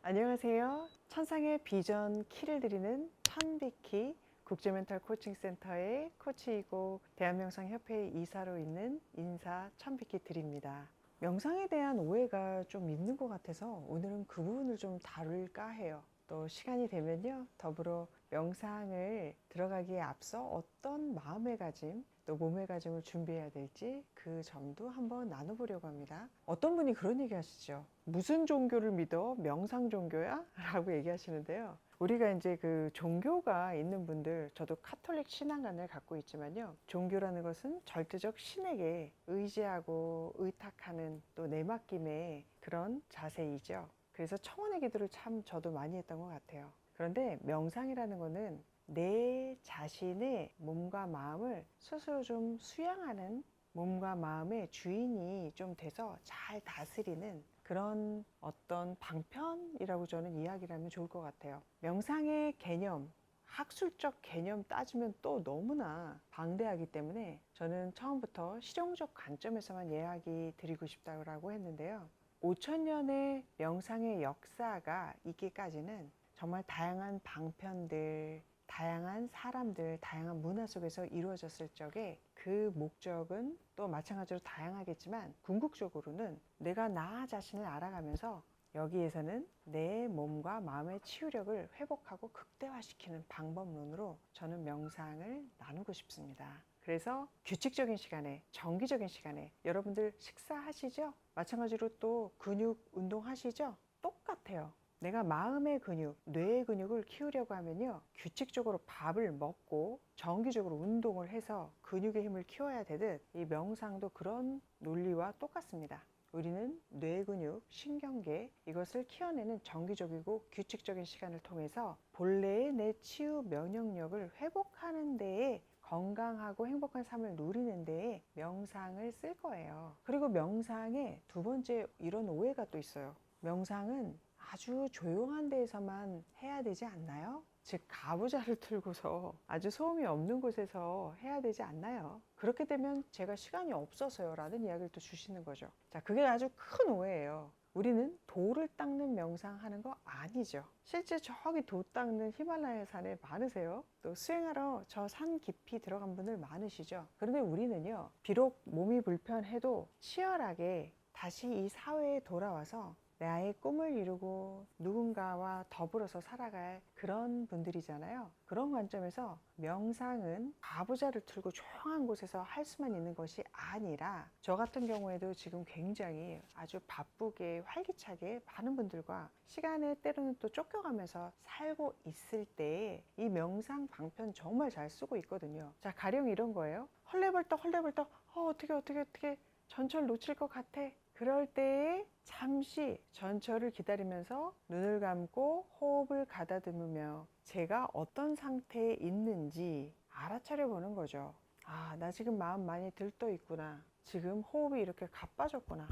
안녕하세요. 천상의 비전 키를 드리는 천비키 국제멘탈 코칭센터의 코치이고 대한명상협회 이사로 있는 인사 천비키 드립니다. 명상에 대한 오해가 좀 있는 것 같아서 오늘은 그 부분을 좀 다룰까 해요. 또 시간이 되면요, 더불어 명상을 들어가기에 앞서 어떤 마음가짐 또 몸매가짐을 준비해야 될지 그 점도 한번 나눠보려고 합니다. 어떤 분이 그런 얘기 하시죠. 무슨 종교를 믿어? 명상 종교야? 라고 얘기하시는데요. 우리가 이제 그 종교가 있는 분들, 저도 카톨릭 신앙관을 갖고 있지만요, 종교라는 것은 절대적 신에게 의지하고 의탁하는 또 내맡김의 그런 자세이죠. 그래서 청혼의 기도를 참 저도 많이 했던 것 같아요. 그런데 명상이라는 거는 내 자신의 몸과 마음을 스스로 좀 수양하는, 몸과 마음의 주인이 좀 돼서 잘 다스리는 그런 어떤 방편이라고 저는 이야기를 하면 좋을 것 같아요. 명상의 개념, 학술적 개념 따지면 또 너무나 방대하기 때문에 저는 처음부터 실용적 관점에서만 이야기 드리고 싶다고 했는데요. 5천년의 명상의 역사가 있기까지는 정말 다양한 방편들, 다양한 사람들, 다양한 문화 속에서 이루어졌을 적에 그 목적은 또 마찬가지로 다양하겠지만 궁극적으로는 내가 나 자신을 알아가면서 여기에서는 내 몸과 마음의 치유력을 회복하고 극대화시키는 방법론으로 저는 명상을 나누고 싶습니다. 그래서 규칙적인 시간에, 정기적인 시간에 여러분들 식사하시죠? 마찬가지로 또 근육 운동 하시죠? 똑같아요. 내가 마음의 근육, 뇌의 근육을 키우려고 하면요, 규칙적으로 밥을 먹고 정기적으로 운동을 해서 근육의 힘을 키워야 되듯 이 명상도 그런 논리와 똑같습니다. 우리는 뇌 근육, 신경계 이것을 키워내는 정기적이고 규칙적인 시간을 통해서 본래의 내 치유 면역력을 회복하는 데에, 건강하고 행복한 삶을 누리는 데에 명상을 쓸 거예요. 그리고 명상에 두 번째 이런 오해가 또 있어요. 명상은 아주 조용한 데에서만 해야 되지 않나요? 즉 가부좌를 틀고서 아주 소음이 없는 곳에서 해야 되지 않나요? 그렇게 되면 제가 시간이 없어서요 라는 이야기를 또 주시는 거죠. 자, 그게 아주 큰 오해예요. 우리는 돌을 닦는 명상하는 거 아니죠. 실제 저기 돌 닦는 히말라야 산에 많으세요. 또 수행하러 저 산 깊이 들어간 분들 많으시죠. 그런데 우리는요, 비록 몸이 불편해도 치열하게 다시 이 사회에 돌아와서 나의 꿈을 이루고 누군가와 더불어서 살아갈 그런 분들이잖아요. 그런 관점에서 명상은 가부좌를 틀고 조용한 곳에서 할 수만 있는 것이 아니라, 저 같은 경우에도 지금 굉장히 아주 바쁘게 활기차게 많은 분들과 시간에 때로는 또 쫓겨가면서 살고 있을 때에 이 명상 방편 정말 잘 쓰고 있거든요. 자, 가령 이런 거예요. 헐레벌떡 어떻게 전철 놓칠 것 같아. 그럴 때에 잠시 전철을 기다리면서 눈을 감고 호흡을 가다듬으며 제가 어떤 상태에 있는지 알아차려 보는 거죠. 아, 나 지금 마음 많이 들떠 있구나. 지금 호흡이 이렇게 가빠졌구나.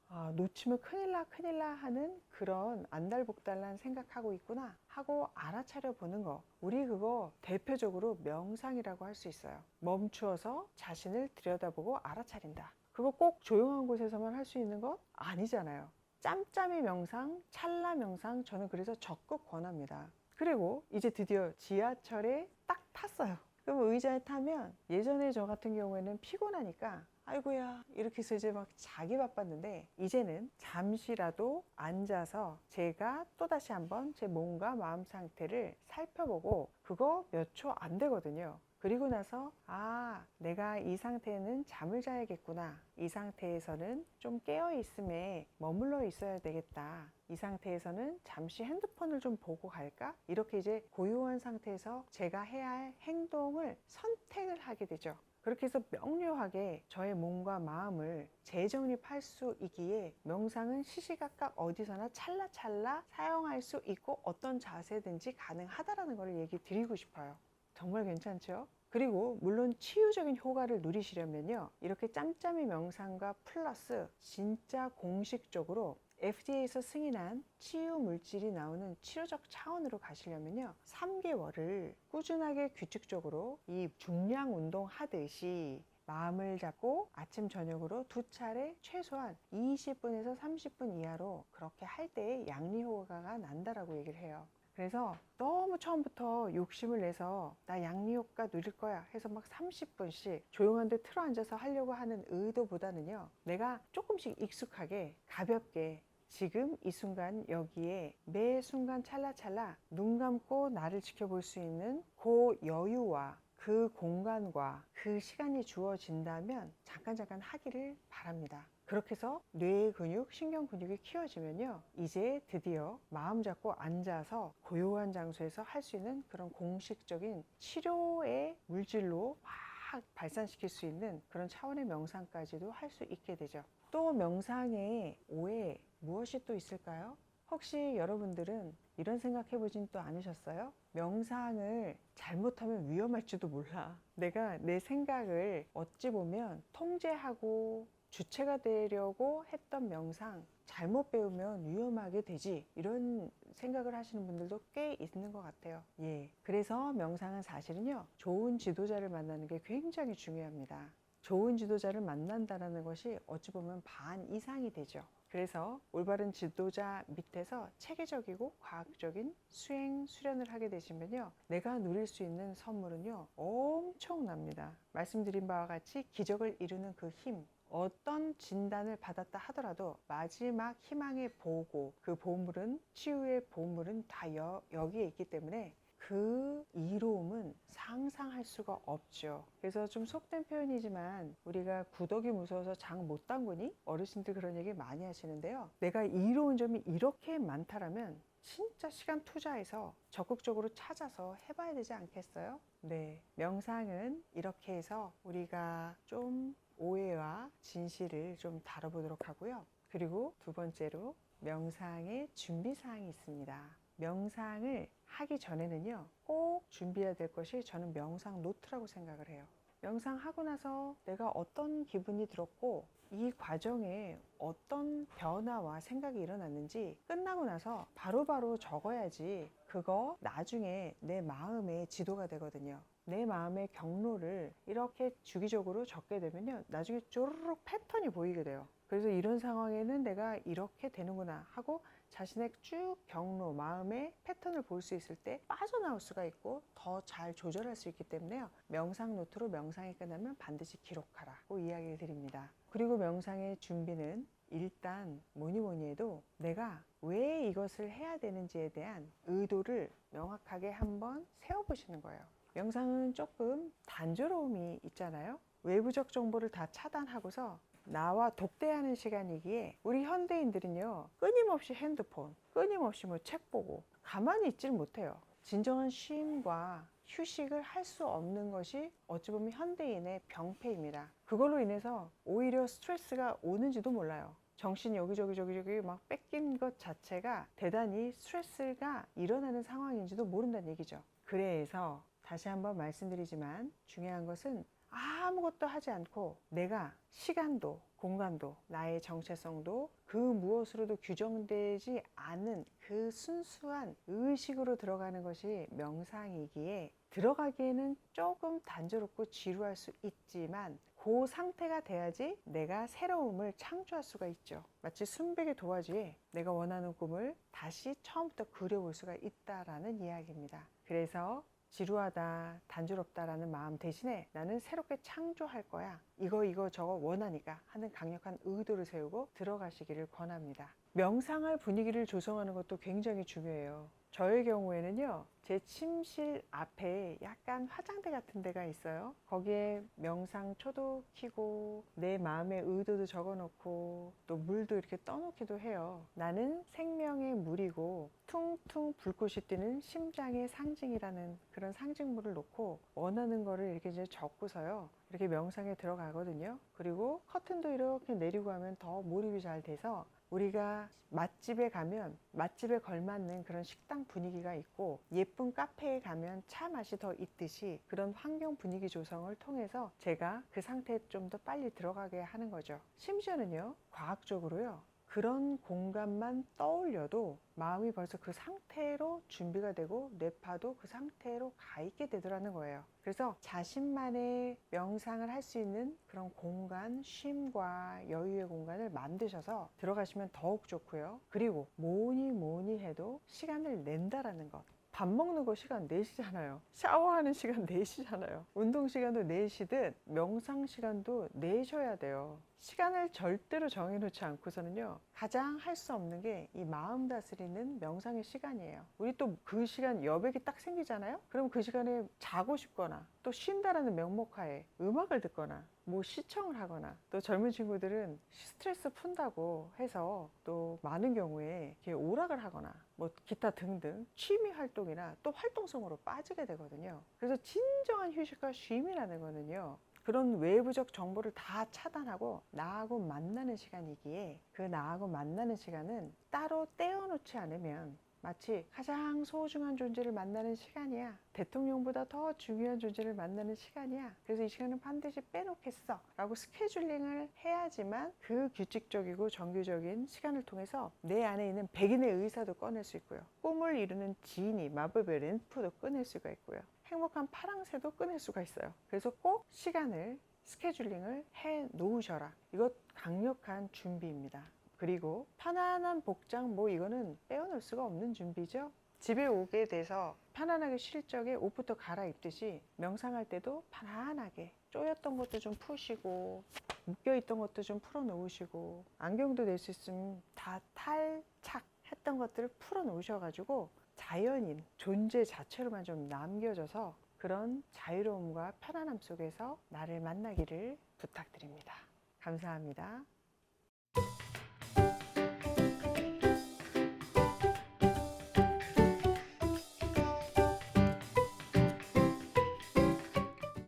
아, 놓치면 큰일 나 하는 그런 안달복달난 생각하고 있구나 하고 알아차려 보는 거. 우리 그거 대표적으로 명상이라고 할 수 있어요. 멈추어서 자신을 들여다보고 알아차린다. 그거 꼭 조용한 곳에서만 할 수 있는 것 아니잖아요. 짬짬이 명상, 찰나 명상, 저는 그래서 적극 권합니다. 그리고 이제 드디어 지하철에 딱 탔어요. 그럼 의자에 타면 예전에 저 같은 경우에는 피곤하니까 아이고야 이렇게 해서 이제 막 자기 바빴는데, 이제는 잠시라도 앉아서 제가 또다시 한번 제 몸과 마음 상태를 살펴보고, 그거 몇 초 안 되거든요. 그리고 나서 아, 내가 이 상태에는 잠을 자야겠구나. 이 상태에서는 좀 깨어 있음에 머물러 있어야 되겠다. 이 상태에서는 잠시 핸드폰을 좀 보고 갈까? 이렇게 이제 고요한 상태에서 제가 해야 할 행동을 선택을 하게 되죠. 그렇게 해서 명료하게 저의 몸과 마음을 재정립할 수 있기에 명상은 시시각각 어디서나 찰나찰나 사용할 수 있고 어떤 자세든지 가능하다라는 걸 얘기 드리고 싶어요. 정말 괜찮죠? 그리고 물론 치유적인 효과를 누리시려면요, 이렇게 짬짬이 명상과 플러스 진짜 공식적으로 FDA에서 승인한 치유 물질이 나오는 치료적 차원으로 가시려면요, 3개월을 꾸준하게 규칙적으로 이 중량 운동 하듯이 마음을 잡고 아침 저녁으로 두 차례 최소한 20분에서 30분 이하로 그렇게 할 때 양리 효과가 난다라고 얘기를 해요. 그래서 너무 처음부터 욕심을 내서 나 양리 효과 누릴 거야 해서 막 30분씩 조용한 데 틀어 앉아서 하려고 하는 의도보다는요, 내가 조금씩 익숙하게 가볍게 지금 이 순간 여기에 매 순간 찰나찰나 눈 감고 나를 지켜볼 수 있는 그 여유와 그 공간과 그 시간이 주어진다면 잠깐 하기를 바랍니다. 그렇게 해서 뇌 근육, 신경 근육이 키워지면요, 이제 드디어 마음 잡고 앉아서 고요한 장소에서 할 수 있는 그런 공식적인 치료의 물질로 막 발산시킬 수 있는 그런 차원의 명상까지도 할 수 있게 되죠. 또 명상의 오해 무엇이 또 있을까요? 혹시 여러분들은 이런 생각 해보진 또 않으셨어요? 명상을 잘못하면 위험할지도 몰라. 내가 내 생각을 어찌 보면 통제하고 주체가 되려고 했던 명상 잘못 배우면 위험하게 되지, 이런 생각을 하시는 분들도 꽤 있는 것 같아요. 예. 그래서 명상은 사실은요, 좋은 지도자를 만나는 게 굉장히 중요합니다. 좋은 지도자를 만난다는 것이 어찌 보면 반 이상이 되죠. 그래서 올바른 지도자 밑에서 체계적이고 과학적인 수행, 수련을 하게 되시면요, 내가 누릴 수 있는 선물은요, 엄청납니다. 말씀드린 바와 같이 기적을 이루는 그 힘, 어떤 진단을 받았다 하더라도 마지막 희망의 보고, 그 보물은, 치유의 보물은 다 여기에 있기 때문에 그 이로움은 상상할 수가 없죠. 그래서 좀 속된 표현이지만 우리가 구더기 무서워서 장 못 담그니? 어르신들 그런 얘기 많이 하시는데요, 내가 이로운 점이 이렇게 많다라면 진짜 시간 투자해서 적극적으로 찾아서 해봐야 되지 않겠어요? 네, 명상은 이렇게 해서 우리가 좀 오해와 진실을 좀 다뤄보도록 하고요. 그리고 두 번째로 명상의 준비사항이 있습니다. 명상을 하기 전에는요, 꼭 준비해야 될 것이, 저는 명상 노트라고 생각을 해요. 명상하고 나서 내가 어떤 기분이 들었고 이 과정에 어떤 변화와 생각이 일어났는지 끝나고 나서 바로바로 적어야지 그거 나중에 내 마음의 지도가 되거든요. 내 마음의 경로를 이렇게 주기적으로 적게 되면요, 나중에 쪼르륵 패턴이 보이게 돼요. 그래서 이런 상황에는 내가 이렇게 되는구나 하고 자신의 쭉 경로, 마음의 패턴을 볼 수 있을 때 빠져나올 수가 있고 더 잘 조절할 수 있기 때문에요, 명상 노트로 명상이 끝나면 반드시 기록하라고 이야기를 드립니다. 그리고 명상의 준비는 일단 뭐니 해도 내가 왜 이것을 해야 되는지에 대한 의도를 명확하게 한번 세워보시는 거예요. 명상은 조금 단조로움이 있잖아요. 외부적 정보를 다 차단하고서 나와 독대하는 시간이기에 우리 현대인들은요, 끊임없이 핸드폰, 끊임없이 뭐 책 보고 가만히 있질 못해요. 진정한 쉼과 휴식을 할 수 없는 것이 어찌 보면 현대인의 병폐입니다. 그걸로 인해서 오히려 스트레스가 오는지도 몰라요. 정신이 여기저기 막 뺏긴 것 자체가 대단히 스트레스가 일어나는 상황인지도 모른다는 얘기죠. 그래서 다시 한번 말씀드리지만 중요한 것은 아무것도 하지 않고 내가 시간도 공간도 나의 정체성도 그 무엇으로도 규정되지 않은 그 순수한 의식으로 들어가는 것이 명상이기에, 들어가기에는 조금 단조롭고 지루할 수 있지만 그 상태가 돼야지 내가 새로움을 창조할 수가 있죠. 마치 순백의 도화지에 내가 원하는 꿈을 다시 처음부터 그려볼 수가 있다라는 이야기입니다. 그래서 지루하다, 단조롭다라는 마음 대신에 나는 새롭게 창조할 거야, 이거 저거 원하니까 하는 강력한 의도를 세우고 들어가시기를 권합니다. 명상할 분위기를 조성하는 것도 굉장히 중요해요. 저의 경우에는요, 제 침실 앞에 약간 화장대 같은 데가 있어요. 거기에 명상 초도 켜고 내 마음의 의도도 적어놓고 또 물도 이렇게 떠놓기도 해요. 나는 생명의 물이고 퉁퉁 불꽃이 뛰는 심장의 상징이라는 그런 상징물을 놓고 원하는 거를 이렇게 이제 적고서요, 이렇게 명상에 들어가거든요. 그리고 커튼도 이렇게 내리고 하면 더 몰입이 잘 돼서 우리가 맛집에 가면 맛집에 걸맞는 그런 식당 분위기가 있고 예쁜 카페에 가면 차 맛이 더 있듯이 그런 환경 분위기 조성을 통해서 제가 그 상태에 좀 더 빨리 들어가게 하는 거죠. 심지어는요, 과학적으로요, 그런 공간만 떠올려도 마음이 벌써 그 상태로 준비가 되고 뇌파도 그 상태로 가 있게 되더라는 거예요. 그래서 자신만의 명상을 할 수 있는 그런 공간, 쉼과 여유의 공간을 만드셔서 들어가시면 더욱 좋고요. 그리고 뭐니 해도 시간을 낸다라는 것. 밥 먹는 거 시간 내시잖아요. 샤워하는 시간 내시잖아요. 운동 시간도 내시듯 명상 시간도 내셔야 돼요. 시간을 절대로 정해놓지 않고서는요, 가장 할 수 없는 게 이 마음 다스리는 명상의 시간이에요. 우리 또 그 시간 여백이 딱 생기잖아요. 그럼 그 시간에 자고 싶거나 또 쉰다라는 명목하에 음악을 듣거나 뭐 시청을 하거나, 또 젊은 친구들은 스트레스 푼다고 해서 또 많은 경우에 이렇게 오락을 하거나 뭐 기타 등등 취미 활동이나 또 활동성으로 빠지게 되거든요. 그래서 진정한 휴식과 쉼이라는 거는요, 그런 외부적 정보를 다 차단하고 나하고 만나는 시간이기에, 그 나하고 만나는 시간은 따로 떼어놓지 않으면 마치 가장 소중한 존재를 만나는 시간이야, 대통령보다 더 중요한 존재를 만나는 시간이야, 그래서 이 시간은 반드시 빼놓겠어 라고 스케줄링을 해야지만 그 규칙적이고 정규적인 시간을 통해서 내 안에 있는 백인의 의사도 꺼낼 수 있고요, 꿈을 이루는 지니 마법의 램프도 꺼낼 수가 있고요, 행복한 파랑새도 꺼낼 수가 있어요. 그래서 꼭 시간을 스케줄링을 해 놓으셔라. 이것 강력한 준비입니다. 그리고 편안한 복장, 뭐 이거는 빼어놓을 수가 없는 준비죠. 집에 오게 돼서 편안하게 쉴 적에 옷부터 갈아입듯이 명상할 때도 편안하게 쪼였던 것도 좀 푸시고 묶여있던 것도 좀 풀어놓으시고, 안경도 낼 수 있으면 다 탈착 했던 것들을 풀어놓으셔가지고 자연인 존재 자체로만 좀 남겨져서 그런 자유로움과 편안함 속에서 나를 만나기를 부탁드립니다. 감사합니다.